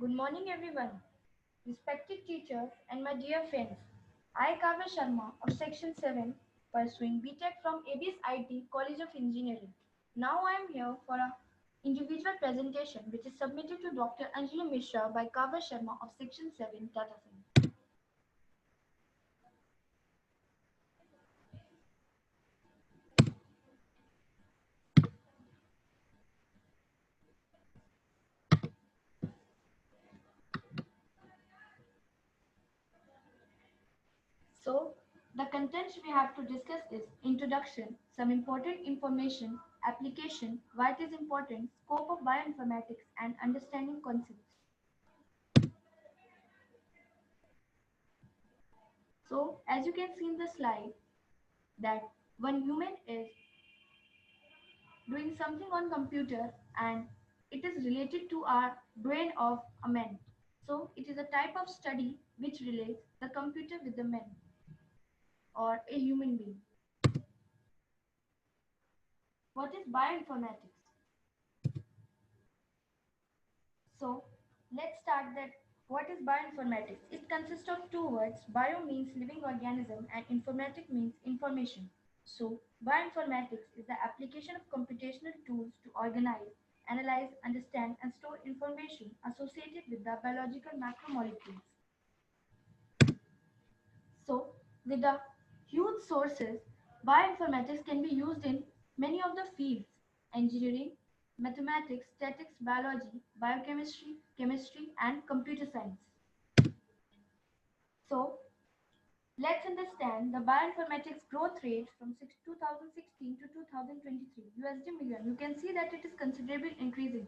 Good morning, everyone. Respected teachers and my dear friends, I, Kavya Sharma of Section 7, pursuing BTech from ABS IT College of Engineering. Now I am here for a individual presentation which is submitted to Dr. Anjali Mishra by Kavya Sharma of Section 7 Data Science. So, the content we have to discuss is introduction, some important information, application, why it is important, scope of bioinformatics, and understanding concepts. So, as you can see in the slide, that one human is doing something on computer and it is related to our brain of a man. So, it is a type of study which relates the computer with the man or a human being. What is bioinformatics? So let's start that. What is bioinformatics? It consists of two words. Bio means living organism and informatic means information. So bioinformatics is the application of computational tools to organize, analyze, understand and store information associated with the biological macromolecules. So with the huge sources, bioinformatics can be used in many of the fields: engineering, mathematics, statistics, biology, biochemistry, chemistry, and computer science. So let's understand the bioinformatics growth rate from 2016 to 2023 USD million. You can see that it is considerably increasing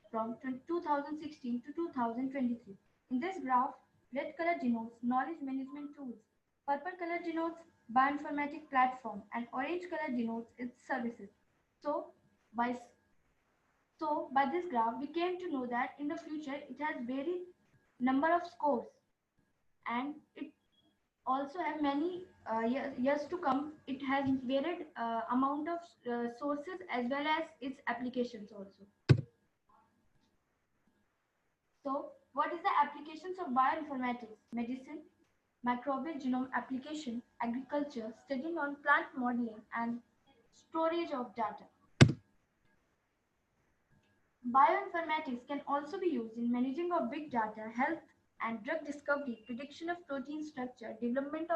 from 2016 to 2023. In this graph, red color denotes knowledge management tools, purple color denotes bioinformatics platform, and orange color denotes its services. So by by this graph, we came to know that in the future it has varied number of scores and it also have many years to come. It has varied amount of sources as well as its applications also. So what is the applications of bioinformatics? Medicine, microbial genome application, agriculture, studying on plant modeling and storage of data. Bioinformatics can also be used in managing of big data, health and drug discovery, prediction of protein structure, development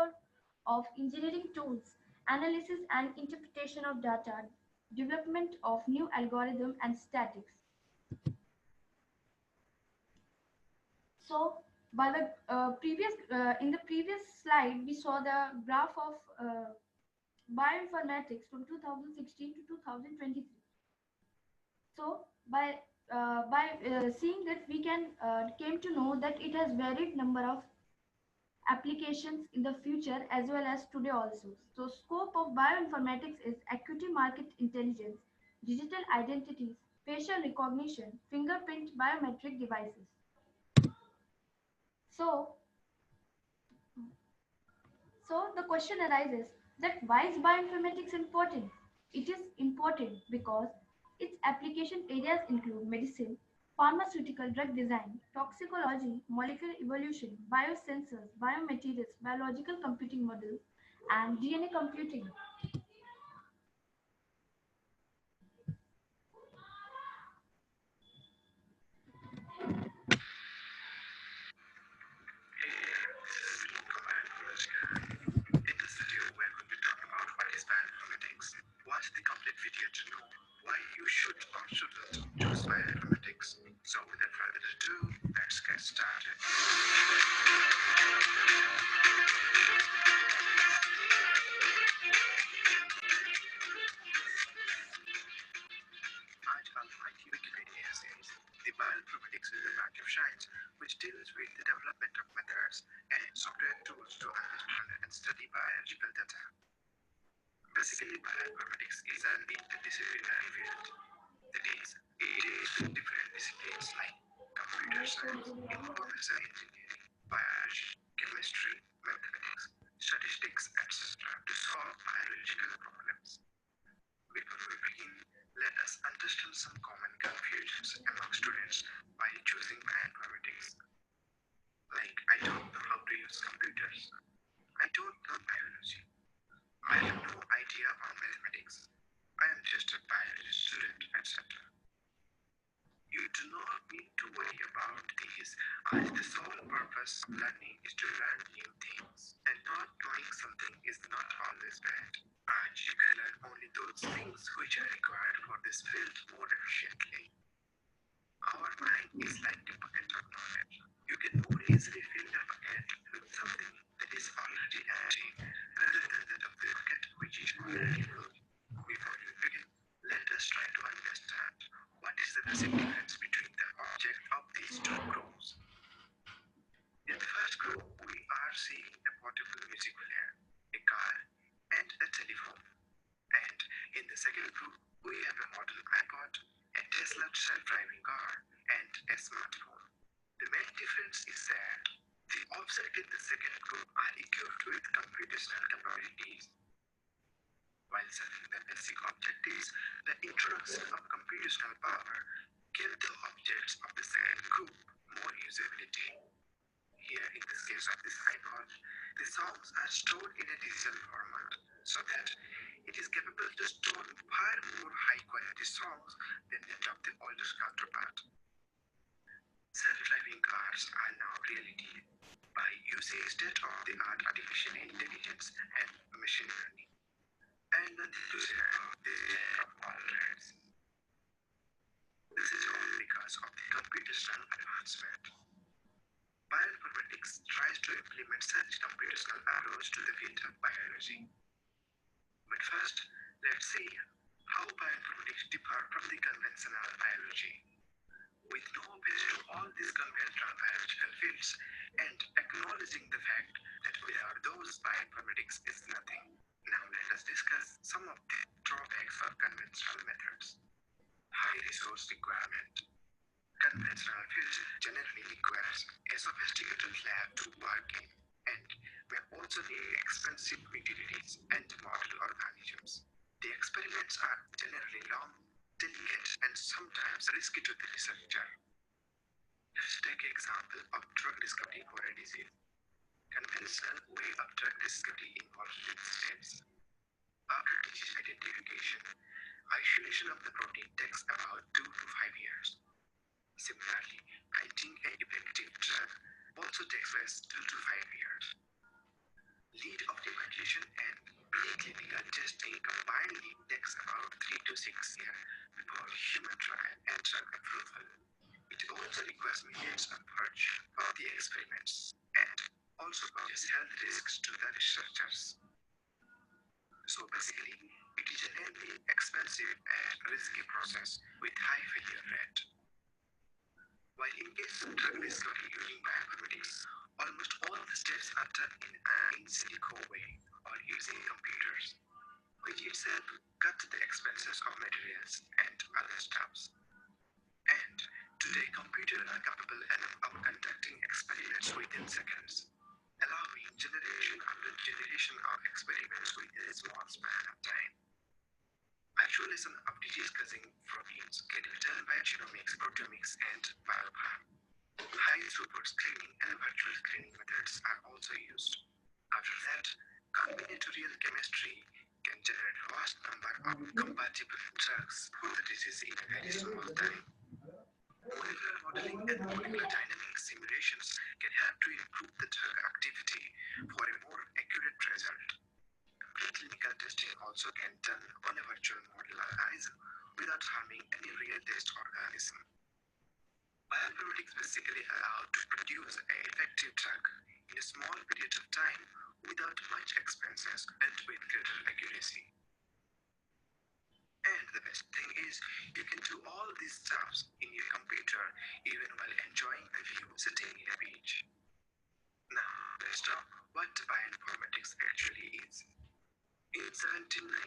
of engineering tools, analysis and interpretation of data, development of new algorithm and statics. So, by the previous in the previous slide, we saw the graph of bioinformatics from 2016 to 2023. So, by seeing that, we can came to know that it has varied number of applications in the future as well as today also. So, scope of bioinformatics is equity market intelligence, digital identities, facial recognition, fingerprint biometric devices. So, So the question arises that why is bioinformatics important? It is important because its application areas include medicine, pharmaceutical drug design, toxicology, molecular evolution, biosensors, biomaterials, biological computing models, and DNA computing. In this video, we're going to talk about what is bioinformatics. Watch the complete video to know why you should or shouldn't choose bioinformatics. So without further ado, let's get started. Unlike Wikipedia says, the bioinformatics is a branch of science which deals with the development of methods and software tools to understand and study biological data. Basically, bioinformatics is an interdisciplinary field. That is, it is different disciplines like computer science, information engineering, biology, chemistry, mathematics, statistics, etc. to solve biological problems. Before we begin, let us understand some common confusions among students while choosing bioinformatics. Like, I don't know how to use computers. I don't know biology. I have no idea on mathematics. I am just a biology student, etc. You do not need to worry about these, as the sole purpose of learning is to learn new things, and not knowing something is not always bad. But you can learn only those things which are required for this field more efficiently. Our mind is like a bucket of knowledge. You can more easily fill the bucket with something that is already empty rather than that of the bucket which is already full. Before we begin, let us try to understand what is the basic difference between the object of these two groups. In the first group, we are seeing a portable music player, a car, and a telephone. And in the second group, we have a modern iPod, a Tesla self-driving car, and a smartphone. The main difference is that the objects in the second group are equipped with computational capabilities, while serving the basic objectives, the introduction of computational power gave the objects of the second group more usability. Here, in this case of this iPod, the songs are stored in a digital format so that it is capable to store far more high quality songs than that of the older counterpart. Self-driving cars are now reality by using state-of-the-art artificial intelligence and machine learning. And nothing to say about the jack of all trades. This is all because of the computational advancement. Bioinformatics tries to implement such computational approach to the field of biology. But first, let's see how bioinformatics differ from the conventional biology. With no offense to all these conventional biological fields and acknowledging the fact that without those bioinformatics is nothing. Now let us discuss some of the drawbacks of conventional methods. High resource requirement. Conventional fields generally requires a sophisticated lab to work in and may also need expensive utilities and model organisms. The experiments are generally long, delicate, and sometimes risky to the researcher. Let's take an example of drug discovery for a disease. Conventional way of drug discovery involves three steps. After disease identification, isolation of the protein takes about 2 to 5 years. Similarly, finding an effective drug also takes us 2 to 5 years. Lead optimization and preclinical testing combinedly takes about 3 to 6 years before human trial and drug approval. It also requires millions of hours for the experiments and also poses health risks to the researchers. So basically, it is an heavily expensive and risky process with high failure rate. While in case of drug discovery using bioinformatics, almost all the steps are done in an in silico way or using computers, which itself cuts the expenses of materials and other stuffs. And today computers are capable enough of conducting experiments within seconds, allowing generation after generation of experiments within a small span of time. Isolation of disease-causing proteins can be done by genomics, proteomics, and biopharm. High throughput screening and virtual screening methods are also used. After that, combinatorial chemistry can generate vast number of compatible drugs for the disease in a very small time. Molecular modeling and molecular dynamics simulations can help to improve the drug activity for a more accurate result. Preclinical testing also can be done on a virtual model organism without harming any real test organism. Bioinformatics basically allow to produce an effective drug in a small period of time without much expenses and with greater accuracy. And the best thing is, you can do all these stuffs in your computer even while enjoying the view sitting in a beach. Now, let's talk what bioinformatics actually is. In 1799,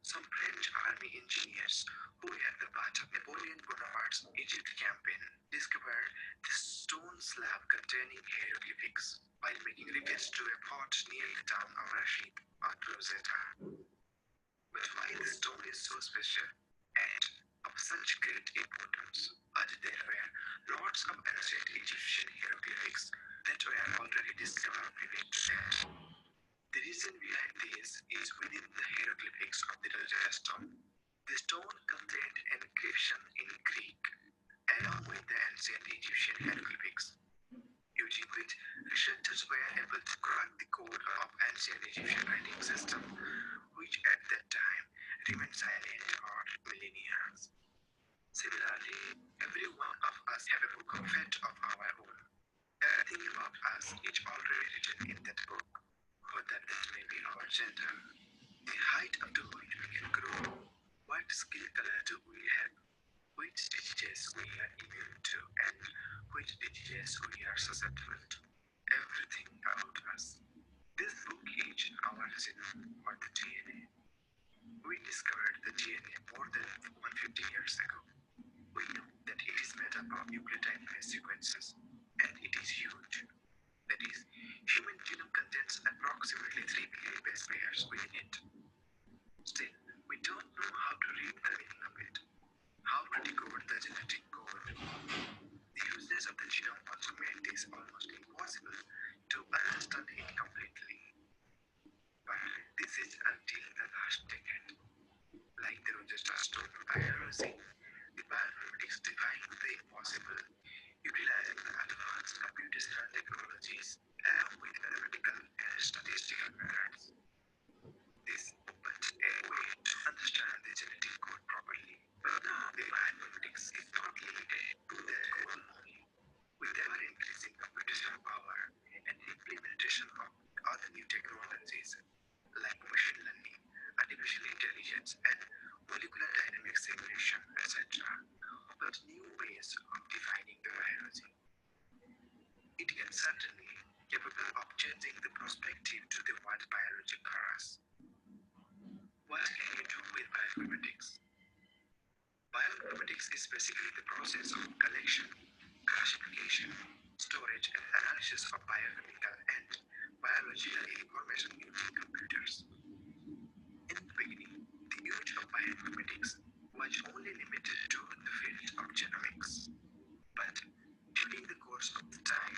some French army engineers who had the part of Napoleon Bonaparte's Egypt campaign discovered the stone slab containing hieroglyphics while making repairs to a fort near the town of Rashid or Rosetta. But why the stone is so special and of such great importance? As there were lots of ancient Egyptian hieroglyphics ancient Egyptian hieroglyphics, using which researchers were able to crack the code of ancient Egyptian writing system, which at that time remained silent for millennia. Similarly, every one of us have a book of fate of our own. Everything about us is already written in that book, whether that may be our gender, the height up to which we can grow, what skin color do we have, which diseases we are immune to, and which diseases we are susceptible to. Everything about us. This book is our genome or the DNA. We discovered the DNA more than 150 years ago. We know that it is made up of nucleotide base sequences, and it is huge. That is, human genome contains approximately 3 billion base pairs within it. Still, we don't know how to read the meaning of it, how to decode the genetic code. The uses of the genome also made this almost impossible to understand it completely. But this is until the last decade. Like the Rosetta Stone biology, the bioinformatics defying the impossible, utilizing the advanced computational technologies along with mathematical and statistical methods. This opens a way to understand the genetic code properly. But now the bioinformatics is not limited to that code only. With ever increasing computational power and implementation of other new technologies like machine learning, artificial intelligence, and molecular dynamic simulation, etc., but new ways of defining the biology. It can certainly capable of changing the perspective to the what biology for us. What can you do with bioinformatics? Bioinformatics is basically the process of collection, classification, storage, and analysis of biochemical and biological information using computers. In the beginning, the use of bioinformatics was only limited to the field of genomics. But during the course of the time,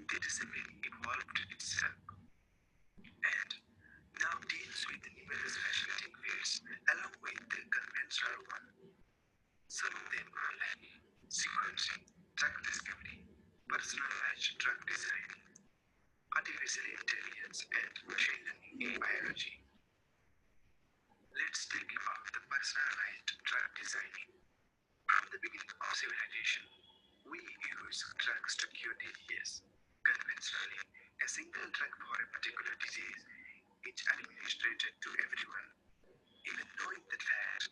the discipline evolved itself and now deals with numerous fascinating fields along with the conventional one. Some of them are like sequencing, drug discovery, personalized drug design, artificial intelligence, and machine learning in biology. Let's think about the personalized drug designing. From the beginning of civilization, we use drugs to cure diseases. Conventionally, a single drug for a particular disease is administered to everyone, even knowing the fact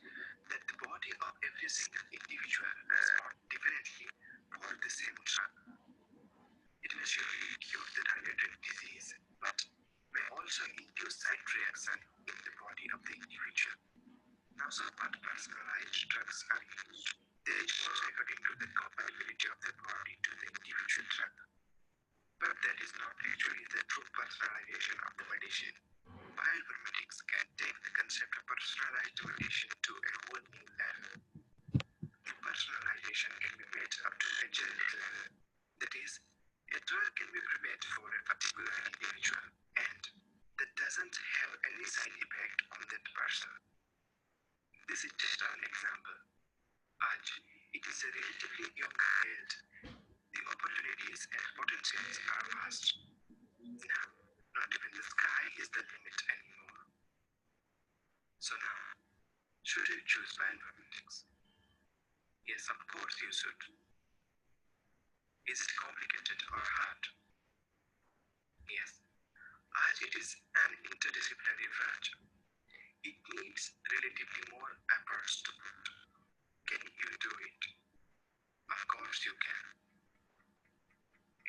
that the body of every single individual responds differently for the same drug. It may surely cure the targeted disease, but may also induce side reaction in the body of the individual. Now, some personalized drugs are used. They change according to the compatibility of the body to the individual drug. But that is not actually the true personalization of the medicine. Bioinformatics can take the concept of personalized medicine to a whole new level. The personalization can be made up to a genetic level. That is, a drug can be prepared for a particular individual and that doesn't have any side effect on that person. This is just an example. As it is a relatively young field, the opportunities and potentials are vast. Now, not even the sky is the limit anymore. So now, should you choose bioinformatics? Yes, of course you should. Is it complicated or hard? Yes, as it is an interdisciplinary branch, it needs relatively more efforts to put. Can you do it? Of course you can.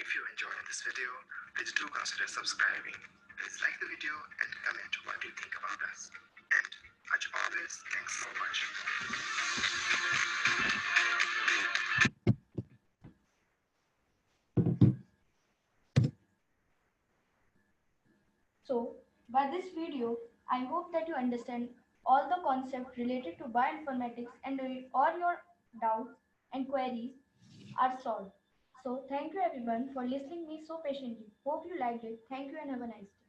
If you enjoyed this video, please do consider subscribing. Please like the video and comment what you think about us. And as always, thanks so much. So, by this video, I hope that you understand all the concepts related to bioinformatics and all your doubts and queries are solved. So, thank you everyone for listening me so patiently. Hope you liked it. Thank you and have a nice day.